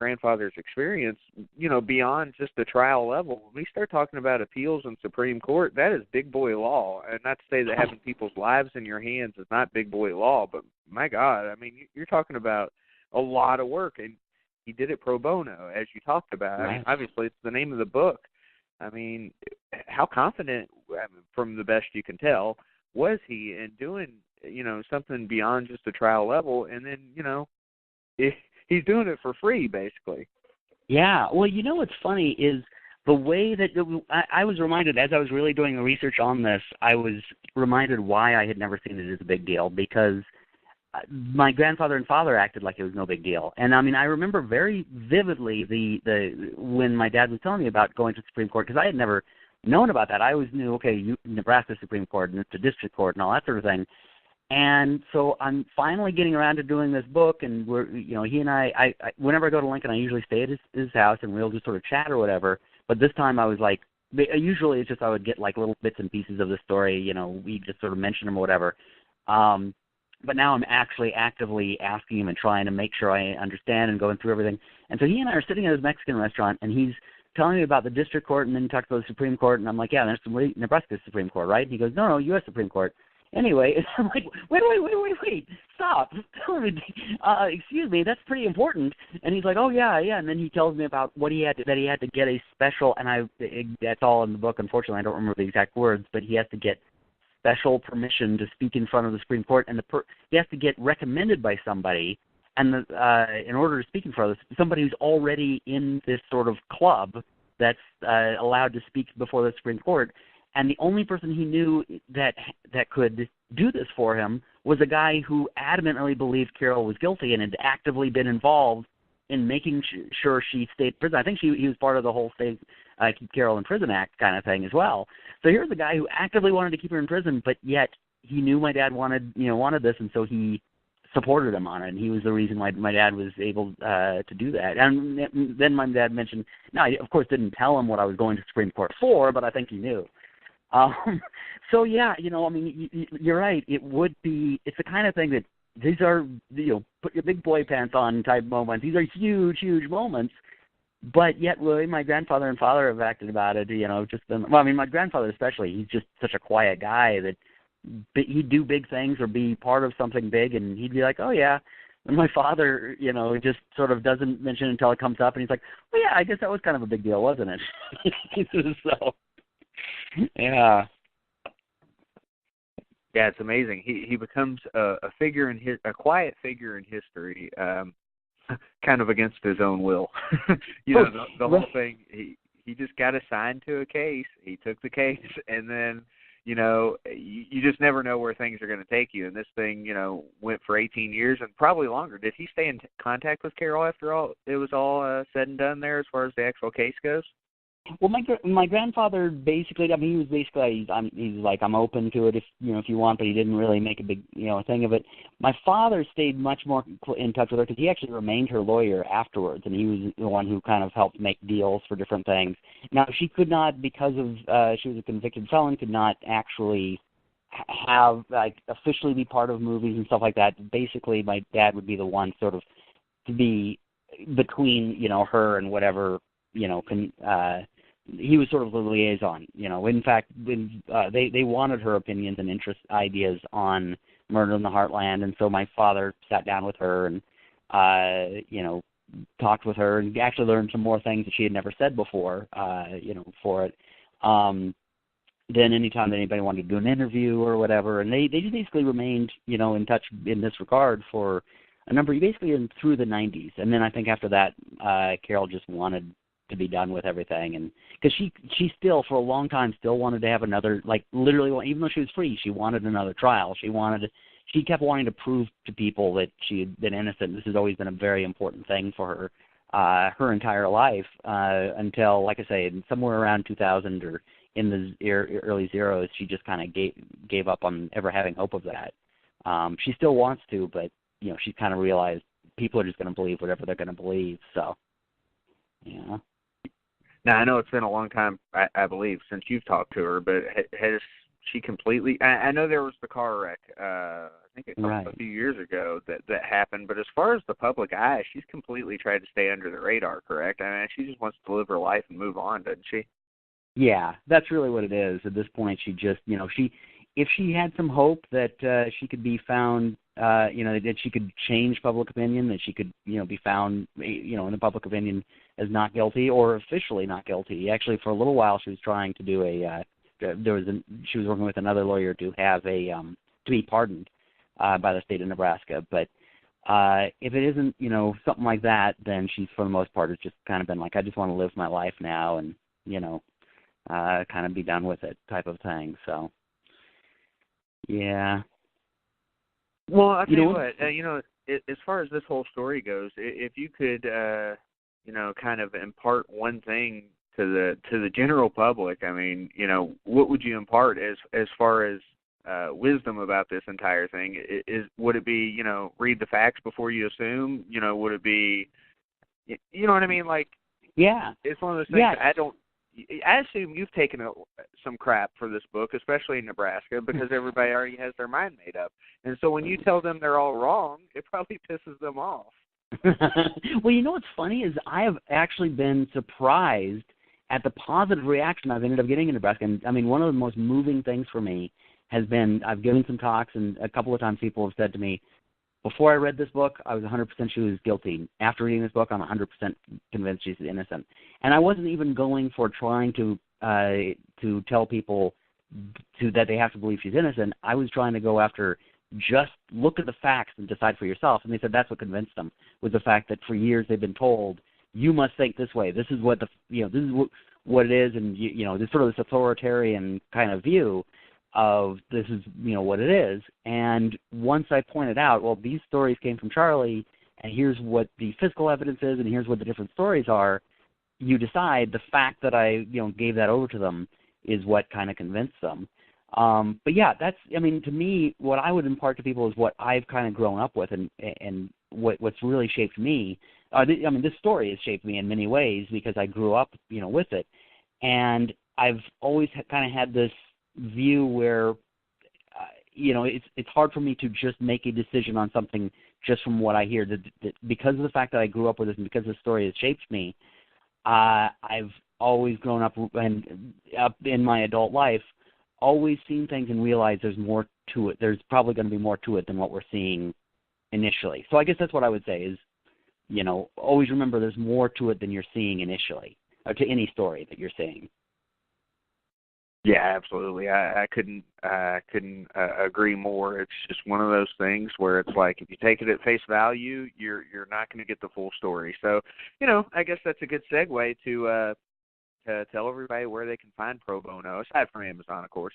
grandfather's experience, beyond just the trial level, when we start talking about appeals in Supreme Court, that is big boy law. And not to say that having people's lives in your hands is not big boy law, but my God, I mean, you're talking about a lot of work, and he did it pro bono, as you talked about. Right. I mean, obviously, it's the name of the book. I mean, how confident, from the best you can tell, was he in doing, something beyond just the trial level? And then, he's doing it for free, basically. Yeah. Well, what's funny is the way that I was reminded, as I was really doing the research on this, I was reminded why I had never seen it as a big deal, because my grandfather and father acted like it was no big deal. And I mean, I remember very vividly the when my dad was telling me about going to the Supreme Court, because I had never known about that. I always knew, okay, Nebraska Supreme Court and it's a district court and all that sort of thing. And so I'm finally getting around to doing this book, and we're, he and I whenever I go to Lincoln, I usually stay at his house and we'll just sort of chat or whatever. But this time I was like, usually it's just I would get like little bits and pieces of the story, we just sort of mention them or whatever. But now I'm actually actively asking him and trying to make sure I understand and going through everything. And so he and I are sitting at his Mexican restaurant, and he's telling me about the district court, and then he talks about the Supreme Court, and I'm like, yeah, there's some Nebraska Supreme Court, right? And he goes, no, U.S. Supreme Court. Anyway, I'm like, wait, stop. Excuse me, that's pretty important. And he's like, oh, yeah. And then he tells me about what that he had to get a special, and that's all in the book. Unfortunately, I don't remember the exact words, but he has to get special permission to speak in front of the Supreme Court, and he has to get recommended by somebody, and in order to speak in front of somebody who's already in this sort of club that's allowed to speak before the Supreme Court. And the only person he knew that could do this for him was a guy who adamantly believed Caril was guilty and had actively been involved in making sure she stayed in prison. I think he was part of the whole Keep Caril in Prison Act kind of thing as well. So here's a guy who actively wanted to keep her in prison, but yet he knew my dad wanted this, and so he supported him on it, and he was the reason why my dad was able to do that. And then my dad mentioned, I, of course, didn't tell him what I was going to the Supreme Court for, but I think he knew. So, yeah, I mean, you're right. It's the kind of thing that these are, put your big boy pants on type moments. These are huge, huge moments. But yet, really, my grandfather and father have acted about it, my grandfather especially, he's just such a quiet guy that he'd do big things or be part of something big, and he'd be like, oh, yeah. And my father, just sort of doesn't mention it until it comes up, and he's like, well, yeah, I guess that was kind of a big deal, wasn't it? So... Yeah. Yeah, it's amazing. He becomes a quiet figure in history, kind of against his own will. The whole thing. He just got assigned to a case. He took the case, and then you just never know where things are going to take you. And this thing, went for 18 years and probably longer. Did he stay in contact with Caril after all? It was all said and done there, as far as the actual case goes. Well, my grandfather basically, he was basically, he's like, I'm open to it if you want, but he didn't really make a big, thing of it. My father stayed much more in touch with her because he actually remained her lawyer afterwards, and he was the one who kind of helped make deals for different things. Now, she could not, because of, she was a convicted felon, could not actually have, officially be part of movies and stuff like that. Basically, my dad would be the one sort of to be between, her and whatever, he was sort of the liaison, In fact, when, they wanted her opinions and ideas on Murder in the Heartland, and so my father sat down with her and, talked with her and actually learned some more things that she had never said before, for it. Then anytime that anybody wanted to do an interview or whatever, and they just basically remained, in touch in this regard for a number, basically through the 90s. And then I think after that, Caril just wanted to be done with everything, and because she still for a long time still wanted to have another, literally, even though she was free, she wanted another trial. She kept wanting to prove to people that she had been innocent. This has always been a very important thing for her entire life, until, like I say, somewhere around 2000 or in the early zeros, she just kind of gave up on ever having hope of that. She still wants to, but she kind of realized people are just going to believe whatever they're going to believe. So, yeah. Now, I know it's been a long time, I believe, since you've talked to her, but has she completely... I know there was the car wreck, think Right. a few years ago that happened. But as far as the public eye, she's completely tried to stay under the radar, correct? I mean, she just wants to live her life and move on, doesn't she? Yeah, that's really what it is. At this point, she just, if she had some hope that she could be found, that she could change public opinion, that she could, be found, in the public opinion as not guilty or officially not guilty. Actually, for a little while, she was trying to do she was working with another lawyer to have to be pardoned by the state of Nebraska. But if it isn't, something like that, then she's, for the most part, it's just kind of been like, I just want to live my life now and, kind of be done with it type of thing. So, yeah. Well, I'll tell you what, as far as this whole story goes, if you could, kind of impart one thing to the general public, I mean, what would you impart as far as wisdom about this entire thing? Would it be, read the facts before you assume? Would it be, you know what I mean? Like, yeah, it's one of those things I assume you've taken some crap for this book, especially in Nebraska, because everybody already has their mind made up. And so when you tell them they're all wrong, it probably pisses them off. Well, what's funny is I have actually been surprised at the positive reaction I've ended up getting in Nebraska. And, I mean, one of the most moving things for me has been I've given some talks, and a couple of times people have said to me, before I read this book, I was 100% she was guilty. After reading this book, I'm 100% convinced she's innocent. And I wasn't even going for trying to tell people that they have to believe she's innocent. I was trying to go after just look at the facts and decide for yourself. And they said that's what convinced them, was the fact that for years they've been told, you must think this way. This is what this is what it is, and this sort of this authoritarian kind of view of this is, what it is. And once I pointed out, well, these stories came from Charlie, and here's what the physical evidence is, and here's what the different stories are, you decide the fact that I, gave that over to them is what kind of convinced them. But yeah, that's, to me, what I would impart to people is what I've kind of grown up with, and what's really shaped me. This story has shaped me in many ways because I grew up, with it. And I've always kind of had this view where, it's hard for me to just make a decision on something just from what I hear. That because of the fact that I grew up with it and because the story has shaped me, I've always grown up and up in my adult life, always seen things and realized there's more to it. There's probably going to be more to it than what we're seeing initially. So I guess that's what I would say is, always remember there's more to it than you're seeing initially, or to any story that you're seeing. Yeah, absolutely. I couldn't agree more. It's just one of those things where it's like if you take it at face value, you're not going to get the full story. So, I guess that's a good segue to tell everybody where they can find Pro Bono, aside from Amazon, of course.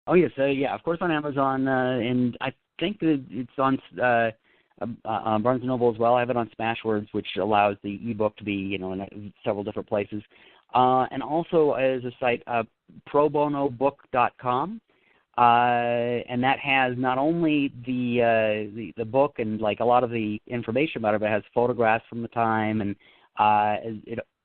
Oh yes, of course on Amazon, and I think that it's on Barnes & Noble as well. I have it on Smashwords, which allows the ebook to be, in several different places. And also as a site, probonobook.com, and that has not only the book and like a lot of the information about it, but it has photographs from the time, and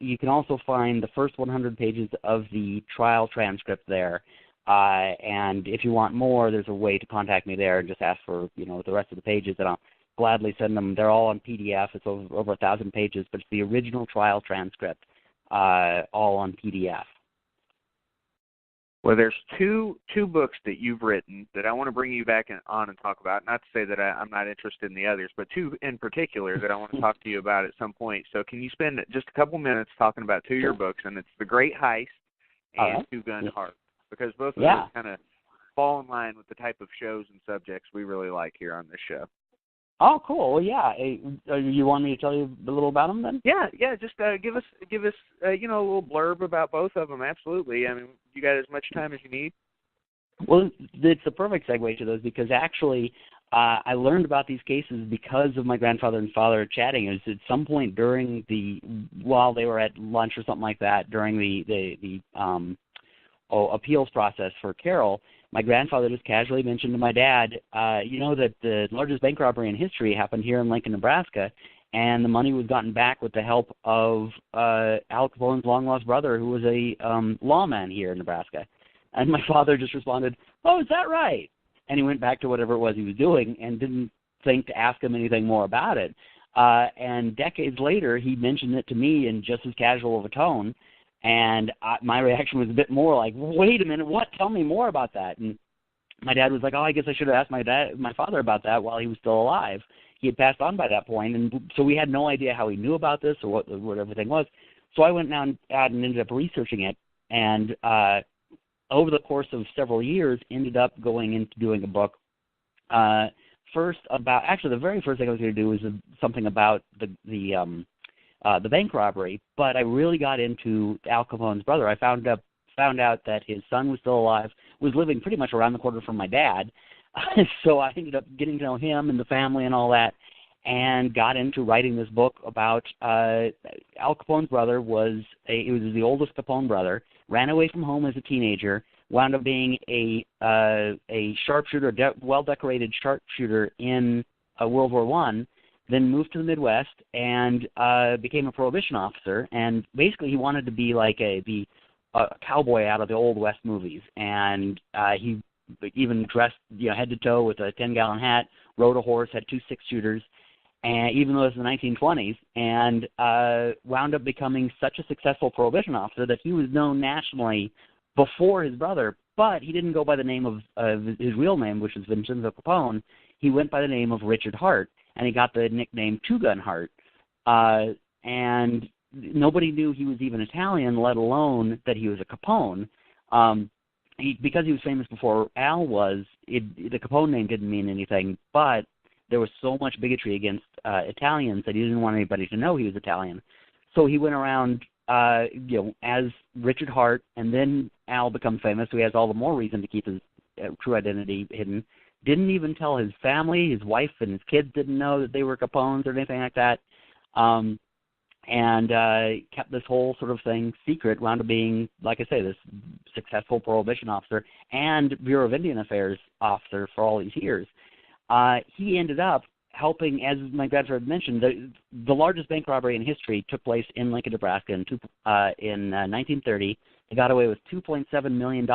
you can also find the first 100 pages of the trial transcript there. And if you want more, there's a way to contact me there and just ask for the rest of the pages, and I'll gladly send them. They're all on PDF. It's over 1,000 pages, but it's the original trial transcript. All on PDF. Well, there's two books that you've written that I want to bring you back on and talk about. Not to say that I'm not interested in the others, but two in particular that I want to talk to you about at some point. So can you spend just a couple minutes talking about two of your books, and it's The Great Heist and Two Gun Heart, because both of those kind of fall in line with the type of shows and subjects we really like here on this show. Oh, cool. Well, yeah. You want me to tell you a little about them then? Yeah. Just give us a little blurb about both of them. Absolutely. I mean, you got as much time as you need. Well, it's a perfect segue to those because actually, I learned about these cases because of my grandfather and father chatting. It was at some point while they were at lunch or something like that during the appeals process for Caril. My grandfather just casually mentioned to my dad, that the largest bank robbery in history happened here in Lincoln, Nebraska, and the money was gotten back with the help of Al Capone's long-lost brother, who was a lawman here in Nebraska. And my father just responded, "Oh, is that right?" and he went back to whatever it was he was doing and didn't think to ask him anything more about it. And decades later, he mentioned it to me in just as casual of a tone, and my reaction was a bit more like, wait a minute, what? Tell me more about that. And my dad was like, oh, I guess I should have asked my father about that while he was still alive. He had passed on by that point, and so we had no idea how he knew about this or what everything was. So I went down and ended up researching it, and over the course of several years, ended up going into doing a book. First about, actually, the very first thing I was going to do was something about the bank robbery, but I really got into Al Capone's brother. I found out that his son was still alive, was living pretty much around the corner from my dad. So I ended up getting to know him and the family and all that, and got into writing this book about Al Capone's brother. He was the oldest Capone brother, ran away from home as a teenager, wound up being a sharpshooter, well-decorated sharpshooter in World War I, then moved to the Midwest and became a prohibition officer. And basically he wanted to be like a cowboy out of the Old West movies. And he even dressed head to toe with a 10-gallon hat, rode a horse, had 2 6-shooters, and even though it was the 1920s, and wound up becoming such a successful prohibition officer that he was known nationally before his brother, but he didn't go by the name of his real name, which is Vincenzo Capone. He went by the name of Richard Hart, and he got the nickname Two Gun Hart. And nobody knew he was even Italian, let alone that he was a Capone. Because he was famous before Al was, the Capone name didn't mean anything, but there was so much bigotry against Italians that he didn't want anybody to know he was Italian. So he went around as Richard Hart, and then Al becomes famous, so he has all the more reason to keep his true identity hidden. Didn't even tell his family, his wife and his kids didn't know that they were Capones or anything like that, and kept this whole sort of thing secret, wound up being, like I say, this successful prohibition officer and Bureau of Indian Affairs officer for all these years. He ended up helping, as my grandfather had mentioned, the largest bank robbery in history took place in Lincoln, Nebraska in 1930. They got away with $2.7 million,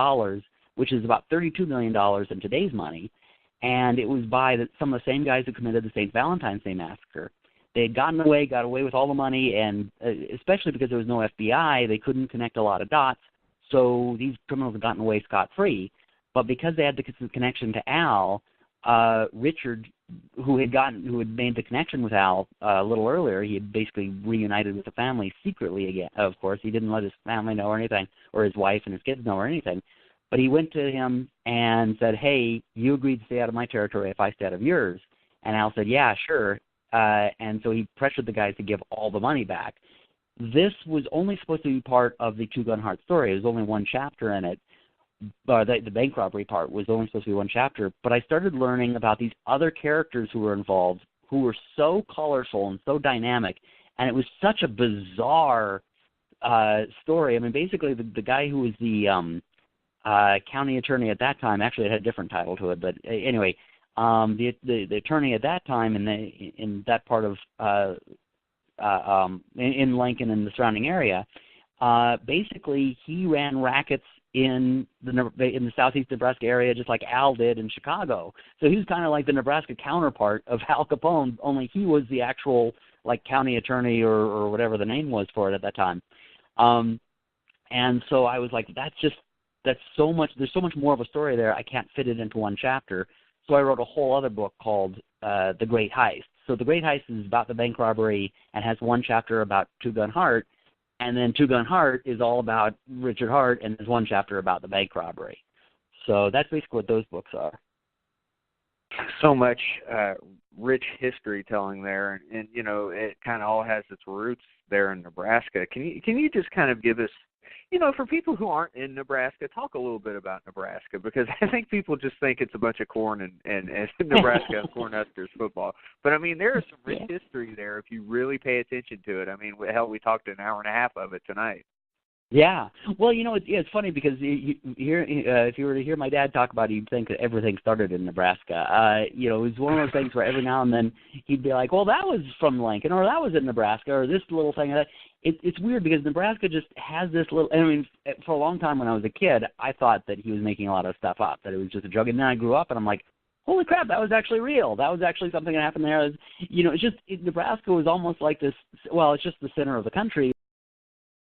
which is about $32 million in today's money, and it was by some of the same guys who committed the St. Valentine's Day Massacre. They had got away with all the money, and especially because there was no FBI, they couldn't connect a lot of dots, so these criminals had gotten away scot-free. But because they had the connection to Al, Richard, who had made the connection with Al a little earlier, he had basically reunited with the family secretly again. Of course, he didn't let his family know or anything, or his wife and his kids know or anything. But he went to him and said, "Hey, you agreed to stay out of my territory if I stay out of yours." And Al said, "Yeah, sure." And so he pressured the guys to give all the money back. This was only supposed to be part of the Two Gun Heart story. There was only one chapter in it. The bank robbery part was only supposed to be one chapter, but I started learning about these other characters who were involved, who were so colorful and so dynamic, and it was such a bizarre story. I mean, basically, the guy who was the county attorney at that time, actually it had a different title to it, but anyway, the attorney at that time in that part of in Lincoln and the surrounding area, basically he ran rackets in the southeast Nebraska area, just like Al did in Chicago. So he was kind of like the Nebraska counterpart of Al Capone, only he was the actual like county attorney or whatever the name was for it at that time. And so I was like, that's so much. There's so much more of a story there. I can't fit it into one chapter. So I wrote a whole other book called The Great Heist. So The Great Heist is about the bank robbery and has one chapter about Two Gun Heart. And then Two Gun Heart is all about Richard Hart, and there's one chapter about the bank robbery. So that's basically what those books are. So much rich history telling there, and it kind of all has its roots there in Nebraska. Can you just kind of give us, for people who aren't in Nebraska, talk a little bit about Nebraska, because I think people just think it's a bunch of corn and Nebraska and Cornhuskers football. But, I mean, there is some rich history there if you really pay attention to it. I mean, hell, we talked an hour and a half of it tonight. Yeah. Well, it's funny because if you were to hear my dad talk about it, you'd think that everything started in Nebraska. It was one of those things where every now and then he'd be like, well, that was from Lincoln, or that was in Nebraska, or this little thing. It's weird because Nebraska just has this little, I mean, for a long time when I was a kid, I thought that he was making a lot of stuff up, that it was just a joke. And then I grew up and I'm like, holy crap, that was actually real. That was actually something that happened there. Nebraska was almost like this, well, it's just the center of the country.